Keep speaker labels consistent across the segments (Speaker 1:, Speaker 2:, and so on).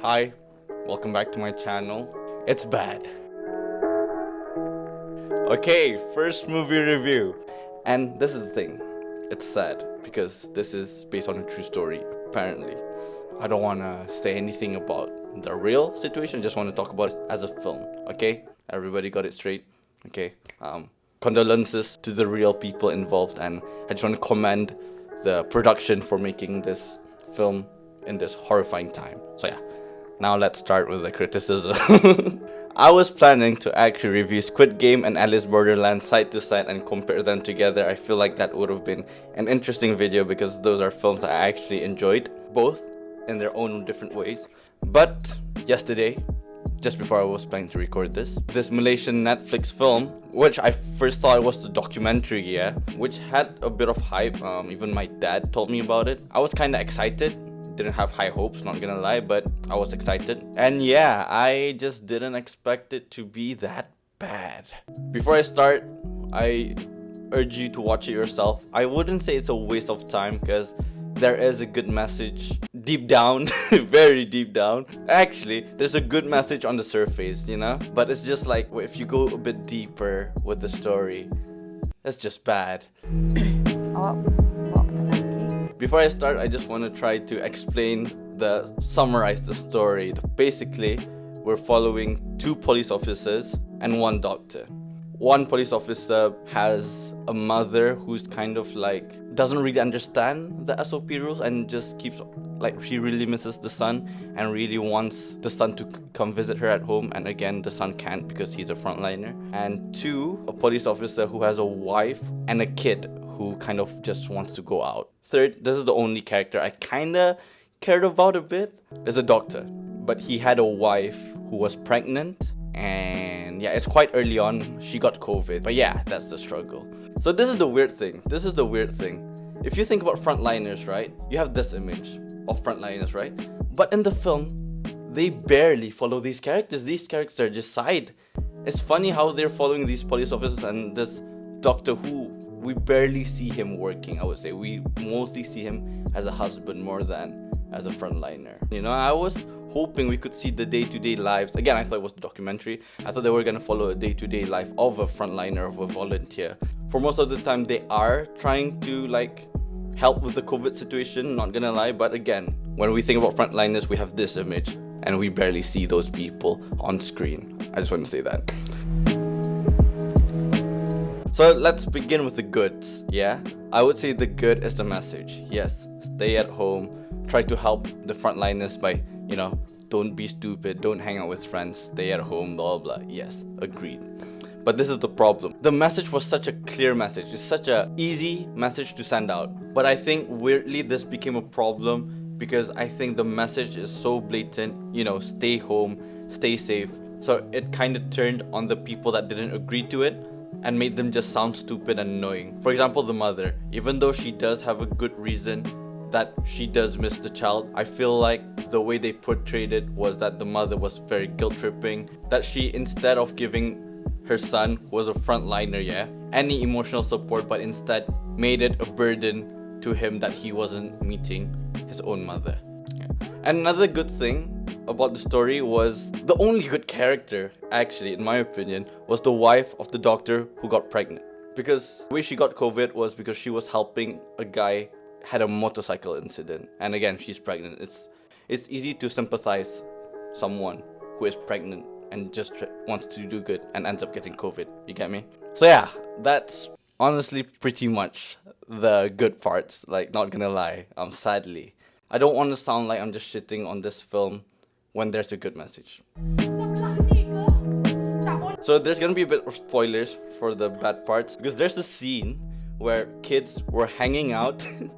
Speaker 1: Hi, welcome back to my channel. It's bad. Okay, first movie review. And this is the thing, it's sad because this is based on a true story, apparently. I don't want to say anything about the real situation, just want to talk about it as a film, okay? Everybody got it straight, okay? Condolences to the real people involved, and I just want to commend the production for making this film in this horrifying time. So yeah, now let's start with the criticism. I was planning to actually review Squid Game and Alice Borderland side to side and compare them together. I feel like that would have been an interesting video because those are films I actually enjoyed, both in their own different ways. But yesterday, just before I was planning to record this Malaysian Netflix film, which I first thought was the documentary, yeah, which had a bit of hype. Even my dad told me about it. I was kind of excited. Didn't have high hopes, not gonna lie, but I was excited. And yeah, I just didn't expect it to be that bad. Before I start, I urge you to watch it yourself. I wouldn't say it's a waste of time because there is a good message deep down, very deep down. Actually, there's a good message on the surface, you know? But it's just like, if you go a bit deeper with the story, it's just bad. Before I start, I just want to try to summarize the story. Basically, we're following two police officers and one doctor. One police officer has a mother who's kind of like doesn't really understand the SOP rules and just keeps like, she really misses the son and really wants the son to come visit her at home, and again the son can't because he's a frontliner. And two, a police officer who has a wife and a kid who kind of just wants to go out. Third, this is the only character I kinda cared about a bit, is a doctor. But he had a wife who was pregnant, and yeah, it's quite early on, she got COVID. But yeah, that's the struggle. So this is the weird thing. If you think about frontliners, right? You have this image of frontliners, right? But in the film, they barely follow these characters. These characters are just side. It's funny how they're following these police officers and this doctor who we barely see him working, I would say. We mostly see him as a husband more than as a frontliner. You know, I was hoping we could see the day-to-day lives. Again, I thought it was a documentary. I thought they were gonna follow a day-to-day life of a frontliner, of a volunteer. For most of the time, they are trying to like help with the COVID situation, not gonna lie. But again, when we think about frontliners, we have this image and we barely see those people on screen. I just want to say that. So let's begin with the goods, yeah? I would say the good is the message. Yes, stay at home, try to help the frontliners by, you know, don't be stupid, don't hang out with friends, stay at home, blah, blah, blah. Yes, agreed. But this is the problem. The message was such a clear message. It's such an easy message to send out. But I think weirdly this became a problem because I think the message is so blatant, you know, stay home, stay safe. So it kind of turned on the people that didn't agree to it and made them just sound stupid and annoying. For example, the mother. Even though she does have a good reason that she does miss the child, I feel like the way they portrayed it was that the mother was very guilt-tripping. That she, instead of giving her son, who was a frontliner, yeah, any emotional support, but instead made it a burden to him that he wasn't meeting his own mother. Yeah. And another good thing about the story was the only good character, actually, in my opinion, was the wife of the doctor who got pregnant. Because the way she got COVID was because she was helping a guy had a motorcycle incident, and again, she's pregnant. It's easy to sympathize someone who is pregnant and just wants to do good and ends up getting COVID. You get me? So yeah, that's honestly pretty much the good parts. Like, not gonna lie, sadly, I don't want to sound like I'm just shitting on this film when there's a good message. So there's gonna be a bit of spoilers for the bad parts because there's a scene where kids were hanging out in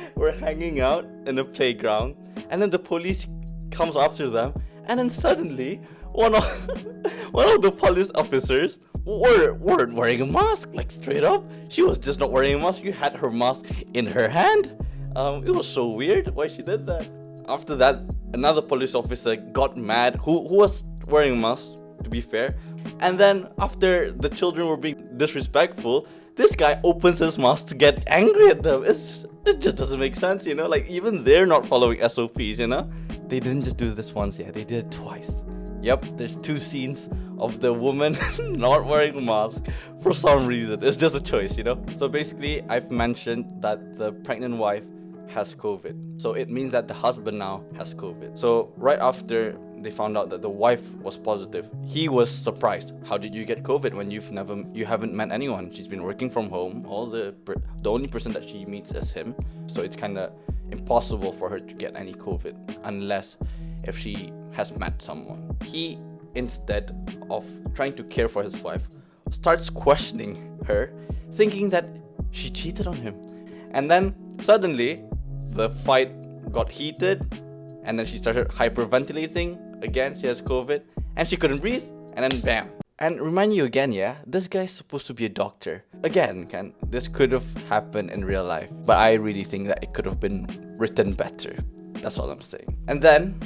Speaker 1: a playground, and then the police comes after them, and then suddenly one of the police officers weren't wearing a mask, like straight up. She was just not wearing a mask. She had her mask in her hand. It was so weird why she did that. After that, another police officer got mad, who was wearing a mask, to be fair. And then after the children were being disrespectful, this guy opens his mask to get angry at them. It just doesn't make sense, you know? Like, even they're not following SOPs, you know? they didn't just do this once, yeah, they did it twice. Yep, there's 2 scenes of the woman not wearing a mask for some reason. It's just a choice, you know? So basically, I've mentioned that the pregnant wife has COVID. So it means that the husband now has COVID. So right after they found out that the wife was positive, he was surprised. How did you get COVID when you haven't met anyone? She's been working from home. The only person that she meets is him. So it's kind of impossible for her to get any COVID unless if she has met someone. He, instead of trying to care for his wife, starts questioning her, thinking that she cheated on him. And then suddenly the fight got heated, and then she started hyperventilating. Again, she has COVID and she couldn't breathe, and then bam. And remind you again, yeah, this guy's supposed to be a doctor. Again, this could have happened in real life, but I really think that it could have been written better. That's all I'm saying. And then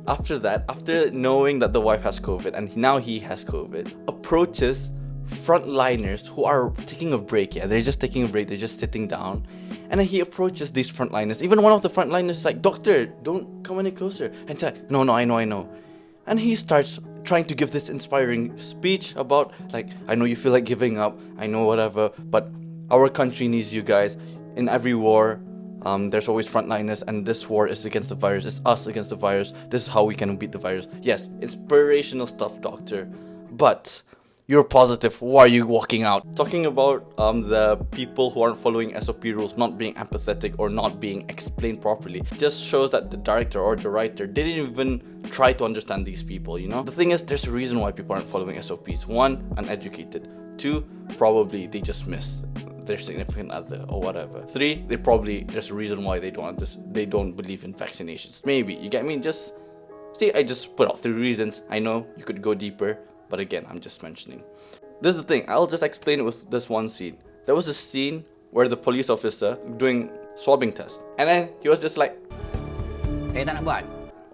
Speaker 1: after that, after knowing that the wife has COVID and now he has COVID, approaches frontliners who are taking a break. Yeah, they're just taking a break, they're just sitting down. And then he approaches these frontliners. Even one of the frontliners is like, "Doctor, don't come any closer." And he's like, No, I know. And he starts trying to give this inspiring speech about, like, "I know you feel like giving up, I know whatever, but our country needs you guys. In every war, there's always frontliners, and this war is against the virus. It's us against the virus. This is how we can beat the virus." Yes, inspirational stuff, doctor. But you're positive. Why are you walking out? Talking about the people who aren't following SOP rules, not being empathetic or not being explained properly, just shows that the director or the writer didn't even try to understand these people, you know? The thing is, there's a reason why people aren't following SOPs. 1, uneducated. 2, probably they just miss their significant other or whatever. 3, there's a reason why they don't believe in vaccinations. Maybe, you get me? Just see, I just put out 3 reasons. I know you could go deeper, but again, I'm just mentioning. This is the thing, I'll just explain it with this one scene. There was a scene where the police officer doing swabbing test, and then he was just like,
Speaker 2: "Saya tak nak buat."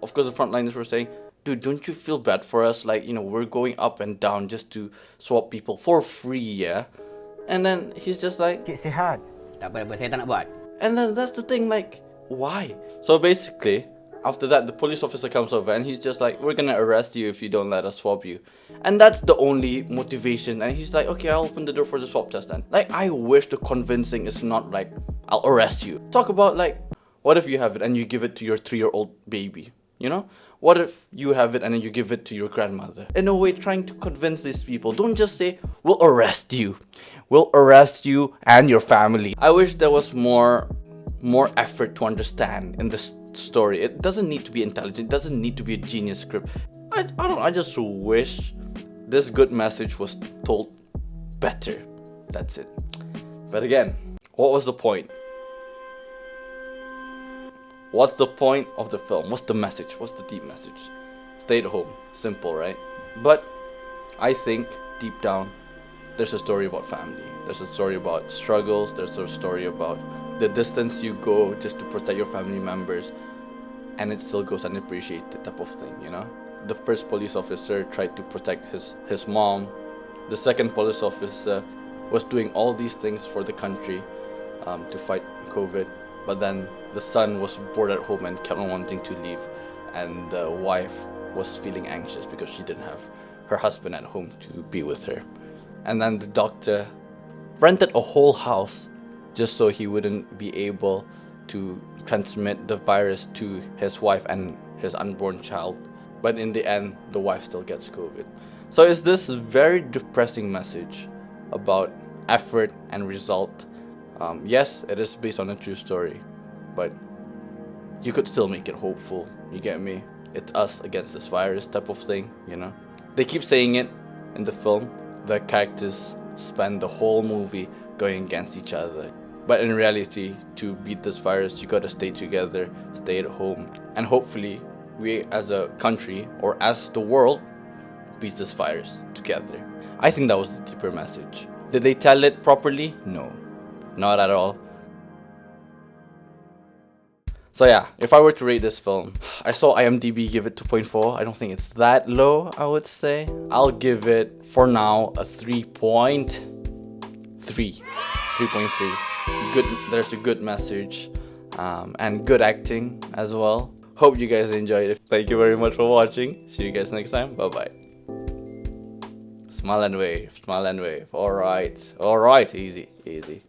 Speaker 1: Of course, the frontliners were saying, "Dude, don't you feel bad for us? Like, you know, we're going up and down just to swab people for free, yeah?" And then he's just like,
Speaker 2: "Cik sihat." Tak apa, saya tak nak buat.
Speaker 1: And then that's the thing, like, why? So basically, after that, the police officer comes over and he's just like, "We're gonna arrest you if you don't let us swab you." And that's the only motivation. And he's like, "Okay, I'll open the door for the swab test then." Like, I wish the convincing is not like, "I'll arrest you." Talk about, like, what if you have it and you give it to your 3-year-old baby? You know? What if you have it and then you give it to your grandmother? In a way, trying to convince these people. Don't just say, "We'll arrest you. We'll arrest you and your family." I wish there was more effort to understand in this story. It doesn't need to be intelligent. It doesn't need to be a genius script. I don't know. I just wish this good message was told better. That's it. But again, what was the point? What's the point of the film? What's the message? What's the deep message? Stay at home. Simple, right? But I think deep down, there's a story about family. There's a story about struggles. There's a story about the distance you go just to protect your family members, and it still goes unappreciated type of thing, you know? The first police officer tried to protect his mom. The second police officer was doing all these things for the country to fight COVID. But then the son was bored at home and kept on wanting to leave. And the wife was feeling anxious because she didn't have her husband at home to be with her. And then the doctor rented a whole house just so he wouldn't be able to transmit the virus to his wife and his unborn child. But in the end, the wife still gets COVID. So it's this very depressing message about effort and result. Yes, it is based on a true story, but you could still make it hopeful. You get me? It's us against this virus type of thing, you know? They keep saying it in the film. The characters spend the whole movie going against each other. But in reality, to beat this virus, you gotta stay together, stay at home, and hopefully we as a country or as the world beats this virus together. I think that was the deeper message. Did they tell it properly? No, not at all. So yeah, if I were to rate this film, I saw IMDb give it 2.4. I don't think it's that low, I would say. I'll give it, for now, a 3.3. 3.3. Good. There's a good message and good acting as well. Hope you guys enjoyed it. Thank you very much for watching. See you guys next time. Bye bye. Smile and wave. Smile and wave. All right. All right. Easy. Easy.